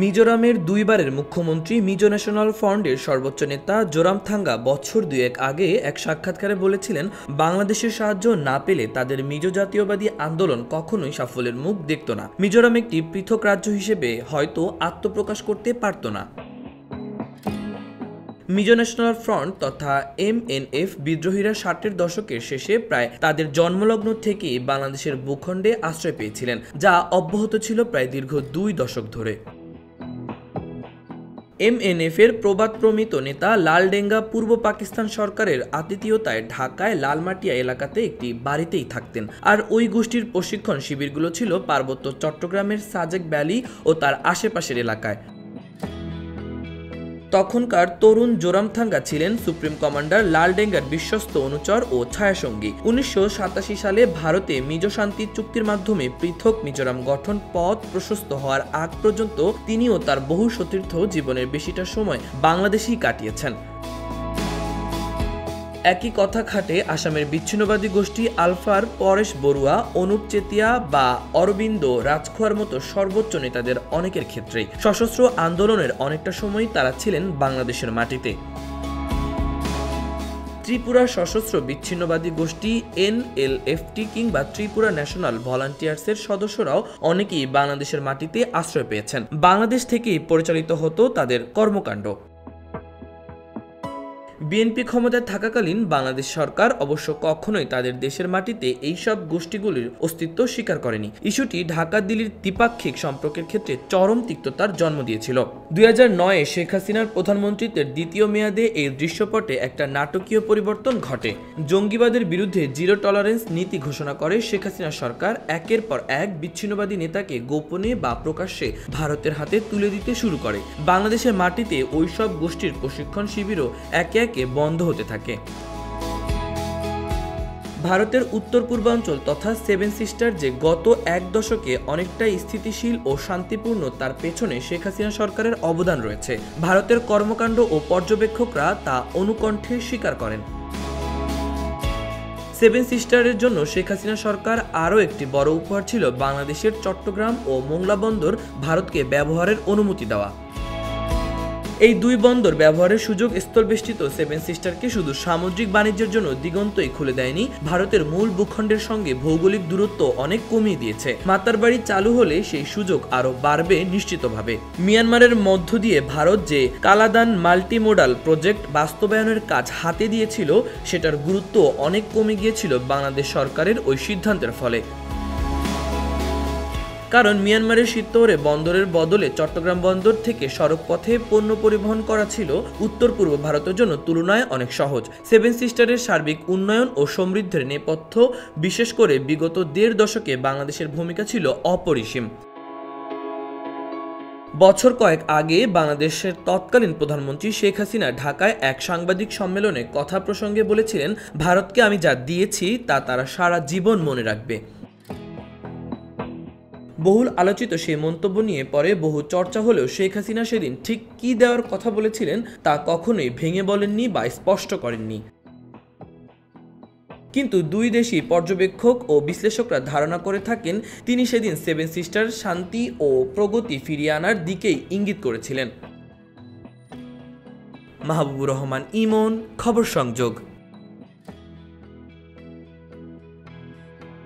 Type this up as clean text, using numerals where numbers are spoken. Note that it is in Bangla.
মিজোরামের দুইবারের মুখ্যমন্ত্রী মিজো ন্যাশনাল ফ্রন্টের সর্বোচ্চ নেতা জোরামথাঙ্গা বছর দুয়েক আগে এক সাক্ষাৎকারে বলেছিলেন, বাংলাদেশের সাহায্য না পেলে তাদের মিজো জাতীয়বাদী আন্দোলন কখনোই সাফল্যের মুখ দেখত না। মিজোরাম একটি পৃথক রাজ্য হিসেবে হয়তো আত্মপ্রকাশ করতে পারত না। মিজো ন্যাশনাল ফ্রন্ট তথা MNF বিদ্রোহীরা 60-এর দশকের শেষে প্রায় তাদের জন্মলগ্ন থেকেই বাংলাদেশের ভূখণ্ডে আশ্রয় পেয়েছিলেন, যা অব্যাহত ছিল প্রায় দীর্ঘ 2 দশক ধরে। MNF-এর প্রবাদপ্রমিত নেতা লালডেঙ্গা পূর্ব পাকিস্তান সরকারের আতিথেয়তায় ঢাকায় লালমাটিয়া এলাকাতে একটি বাড়িতেই থাকতেন। আর ওই গোষ্ঠীর প্রশিক্ষণ শিবিরগুলো ছিল পার্বত্য চট্টগ্রামের সাজেক ভ্যালি ও তার আশেপাশের এলাকায়। তখনকার তরুণ জোরামথাঙ্গা ছিলেন সুপ্রিম কমান্ডার লালডেঙ্গার বিশ্বস্ত অনুচর ও ছায়াসঙ্গী। 1987 সালে ভারতে মিজো শান্তি চুক্তির মাধ্যমে পৃথক মিজোরাম গঠন পথ প্রশস্ত হওয়ার আগ পর্যন্ত তিনি ও তার বহু সতীর্থ জীবনের বেশিটা সময় বাংলাদেশেই কাটিয়েছেন। একই কথা খাটে আসামের বিচ্ছিন্নবাদী গোষ্ঠী আলফার পরেশ বড়ুয়া, অনুপ চেতিয়া বা অরবিন্দ রাজখোয়ার মতো সর্বোচ্চ নেতাদের অনেকের ক্ষেত্রেই। সশস্ত্র আন্দোলনের অনেকটা সময় তারা ছিলেন বাংলাদেশের মাটিতে। ত্রিপুরার সশস্ত্র বিচ্ছিন্নবাদী গোষ্ঠী NLFT কিংবা ত্রিপুরা ন্যাশনাল ভলান্টিয়ার্সের সদস্যরাও অনেকেই বাংলাদেশের মাটিতে আশ্রয় পেয়েছেন। বাংলাদেশ থেকেই পরিচালিত হতো তাদের কর্মকাণ্ড। বিএনপি ক্ষমতায় থাকাকালীন বাংলাদেশ সরকার অবশ্য কখনোই তাদের দেশের মাটিতে এইসব গোষ্ঠীগুলির অস্তিত্ব স্বীকার করেনি। ইস্যুটি ঢাকা দিল্লির দ্বিপাক্ষিক সম্পর্কের ক্ষেত্রে চরম তিক্ততার জন্ম দিয়েছিল। 2009-এ শেখ হাসিনার প্রধানমন্ত্রীত্বের দ্বিতীয় মেয়াদে এই দৃশ্যপটে একটা নাটকীয় পরিবর্তন ঘটে। জঙ্গিবাদের বিরুদ্ধে জিরো টলারেন্স নীতি ঘোষণা করে শেখ হাসিনা সরকার একের পর এক বিচ্ছিন্নবাদী নেতাকে গোপনে বা প্রকাশ্যে ভারতের হাতে তুলে দিতে শুরু করে। বাংলাদেশের মাটিতে ওইসব গোষ্ঠীর প্রশিক্ষণ শিবিরও একে একে বন্ধ হতে থাকে। ভারতের উত্তর পূর্বাঞ্চল তথা 7 সিস্টার যে গত এক দশকে অনেকটাই স্থিতিশীল ও শান্তিপূর্ণ, তার পেছনে শেখ হাসিনা সরকারের অবদান রয়েছে। ভারতের কর্মকাণ্ড ও পর্যবেক্ষকরা তা অনুকণ্ঠে স্বীকার করেন। 7 সিস্টারের জন্য শেখ হাসিনা সরকার আরও একটি বড় উপহার ছিল বাংলাদেশের চট্টগ্রাম ও মোংলা বন্দর ভারতকে ব্যবহারের অনুমতি দেওয়া। এই দুই বন্দর ব্যবহারের সুযোগ স্থলবেষ্টিত 7 সিস্টারকে শুধু সামুদ্রিক বাণিজ্যের জন্য দিগন্তই খুলে দেয়নি, ভারতের মূল ভূখণ্ডের সঙ্গে ভৌগোলিক দূরত্ব অনেক কমিয়ে দিয়েছে। মাতারবাড়ি চালু হলে সেই সুযোগ আরও বাড়বে নিশ্চিতভাবে। মিয়ানমারের মধ্য দিয়ে ভারত যে কালাদান মাল্টিমোডাল প্রজেক্ট বাস্তবায়নের কাজ হাতে দিয়েছিল, সেটার গুরুত্ব অনেক কমে গিয়েছিল বাংলাদেশ সরকারের ওই সিদ্ধান্তের ফলে। কারণ মিয়ানমারের শীতলহরে বন্দরের বদলে চট্টগ্রাম বন্দর থেকে সড়ক পথে পণ্য পরিবহন করা ছিল উত্তর পূর্ব ভারতের জন্য তুলনায় অনেক সহজ। 7 সিস্টারের সার্বিক উন্নয়ন ও সমৃদ্ধির নেপথ্য, বিশেষ করে বিগত 1.5 দশকে বাংলাদেশের ভূমিকা ছিল অপরিসীম। বছর কয়েক আগে বাংলাদেশের তৎকালীন প্রধানমন্ত্রী শেখ হাসিনা ঢাকায় এক সাংবাদিক সম্মেলনে কথা প্রসঙ্গে বলেছিলেন, ভারতকে আমি যা দিয়েছি তা তারা সারা জীবন মনে রাখবে। বহুল আলোচিত সেই মন্তব্য নিয়ে পরে বহু চর্চা হলেও শেখ হাসিনা সেদিন ঠিক কী দেওয়ার কথা বলেছিলেন তা কখনোই ভেঙে বলেননি বা স্পষ্ট করেননি। কিন্তু দুই দেশই পর্যবেক্ষক ও বিশ্লেষকরা ধারণা করে থাকেন তিনি সেদিন 7 সিস্টার শান্তি ও প্রগতি ফিরিয়ে আনার দিকেই ইঙ্গিত করেছিলেন। মাহবুবুর রহমান ইমন, খবর সংযোগ।